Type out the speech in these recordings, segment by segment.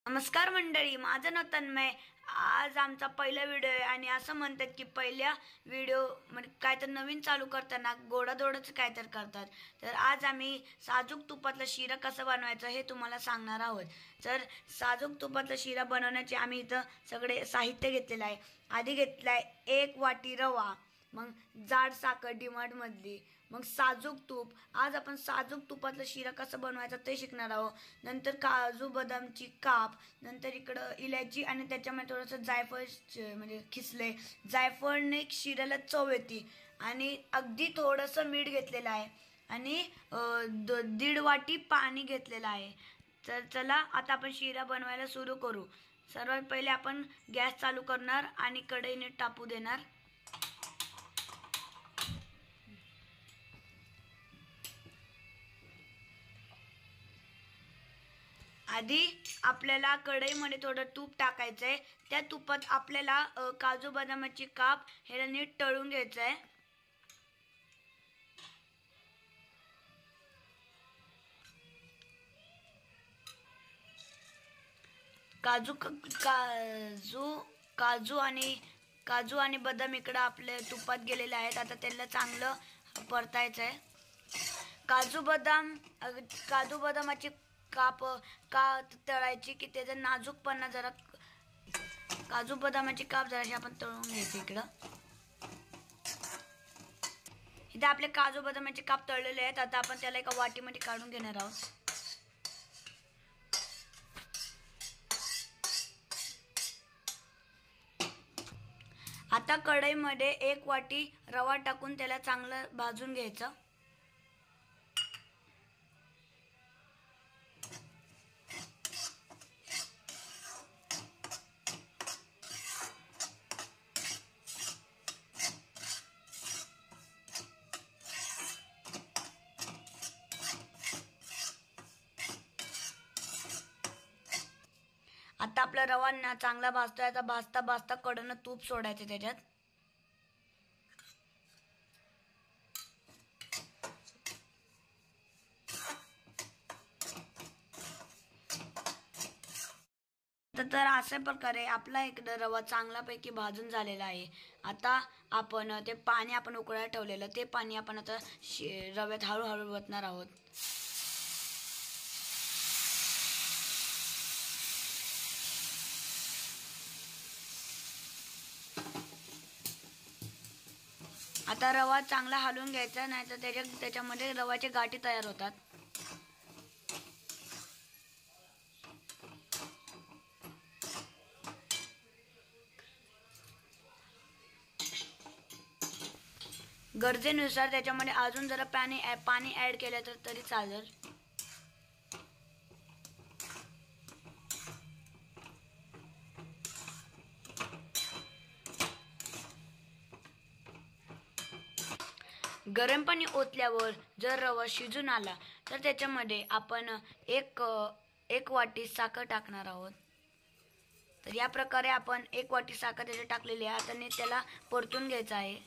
नमस्कार मंडळी, माझं नाव तन्मय। आज आमचा पहिला व्हिडिओ आहे आणि असं म्हणतात की पहिल्या व्हिडिओ म्हणजे काय तर नवीन चालू करताना गोडाधोडाचं काय तर करतात। तर आज आम्ही साजूक तुपातला शिरा कसा बनवायचा हे तुम्हाला सांगणार आहोत। तर साजूक तुपातला शिरा बनवण्याचे आम्ही इथं सगळे साहित्य घेतलेलं आहे। आधी घेतलाय 1 वाटी रवा, मग जाड साखर डीमार्ट मधली, मग साजूक तूप। आज आपण साजूक तुपातला शिरा कसा बनवायचा ते शिकणार आहोत। नंतर काजू बदामची काप, नंतर इकडं इलायची आणि त्याच्यामध्ये थोडंसं जायफळ म्हणजे खिसले। जायफळने शिऱ्याला चव येते आणि अगदी थोडंसं मीठ घेतलेलं आहे आणि 1.5 वाटी पाणी घेतलेलं आहे। तर चला आता आपण शिरा बनवायला सुरू करू। सर्वात पहिले आपण गॅस चालू करणार आणि कढईने तापू देणार। आधी आपल्याला कढईमध्ये थोडं तूप टाकायचं आहे। त्या तुपात आपल्याला काजू बदामाची काप हे नीट तळून घ्यायचं आहे। काजू आणि बदाम इकडे आपले तुपात गेलेले आहेत। आता त्याला चांगलं परतायचं आहे। काजू बदामाची काप का तळायची की त्याचा नाजूकपणा जरा, काजू बदामाची काप जराशी आपण तळून घ्यायची। इथे आपले काजू बदामाचे काप तळलेले आहेत। आता आपण त्याला एका वाटीमध्ये काढून घेणार आहोत। आता कढईमध्ये 1 वाटी रवा टाकून त्याला चांगलं भाजून घ्यायचं। आता आपला रवा ना चांगला भाजतोय। आता भाजता भाजता कडनं तूप सोडायचं त्याच्यात। तर अशा प्रकारे आपला इकडे रवा चांगल्यापैकी भाजून झालेला आहे। आता आपण ते पाणी आपण उकळायला ठेवलेलं ते पाणी आपण आता रव्यात हळूहळू ओतणार आहोत। आता रवा चांगला हलवून घ्यायचा, नाही तर त्याच्यामध्ये रव्याचे गाठी तयार होतात। गरजेनुसार त्याच्यामध्ये अजून जरा पाणी ऍड केलं तरी चालेल। गरम पाणी ओतल्यावर जर रवा शिजून आला तर त्याच्यामध्ये आपण एक वाटी साखर टाकणार आहोत। तर या प्रकारे आपण 1 वाटी साखर त्याच्यात टाकलेली आहे। आता त्याला परतून घ्यायचं आहे।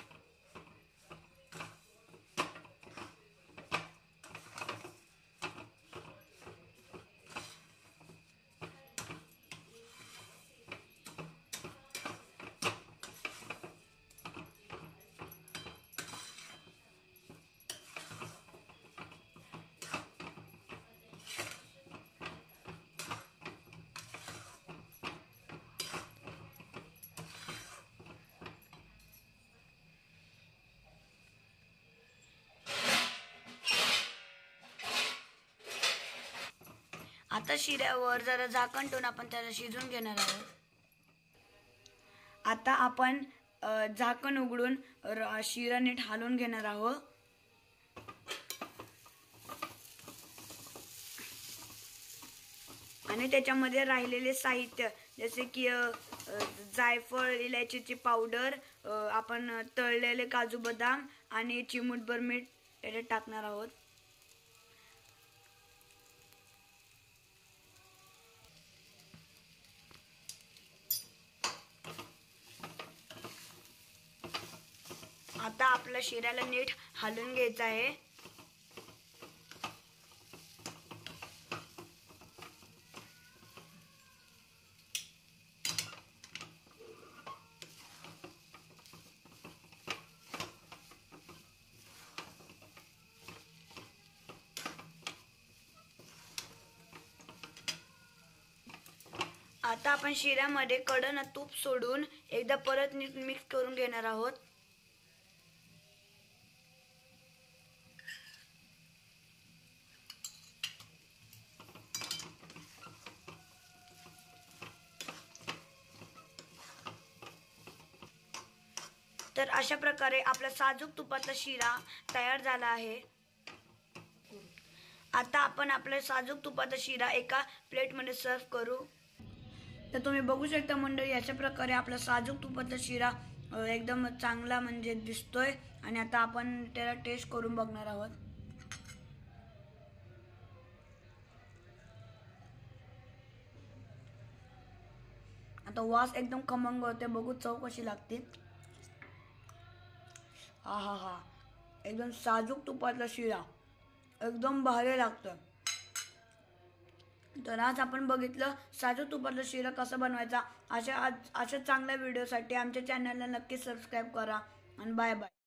आता शिऱ्यावर जरा झाकण ठेवून आपण त्याला शिजून घेणार आहोत। आता आपण झाकण उघडून शिरा नीट हलवून घेणार आहोत। आणि त्याच्यामध्ये राहिलेले साहित्य जसे की जायफळ, इलायचीची पावडर, आपण तळलेले काजू बदाम आणि चिमूटभर मीठ त्याच्यात टाकणार आहोत। आता आपल्या शिऱ्याला नीट हलवून घ्यायचं आहे। आता आपण शिऱ्यामध्ये कडनं तूप सोडून एकदा परत मिक्स करून घेणार आहोत. तर अशा प्रकारे आपला साजूक तुपातला शिरा तयार झाला आहे. आता आपण आपला साजूक तुपाचा शिरा एका प्लेटमध्ये सर्व करू. तर तुम्ही बघू शकता मंडळी, अशा प्रकारे आपला साजूक तुपाचा शिरा एकदम चांगला म्हणजे दिसतोय. आणि आता आपण त्याला टेस्ट करून बघणार आहोत. आता वास एकदम खमंग होते, बघू चव कशी लागते. हा हा हा, एकदम साजूक तुपातला शिरा एकदम भारी लागतं. तर आज आपण बघितलं साजूक तुपातला शिरा कसा बनवायचा. अशा चांगल्या व्हिडिओसाठी आमच्या चॅनलला नक्की सबस्क्राईब करा आणि बाय बाय.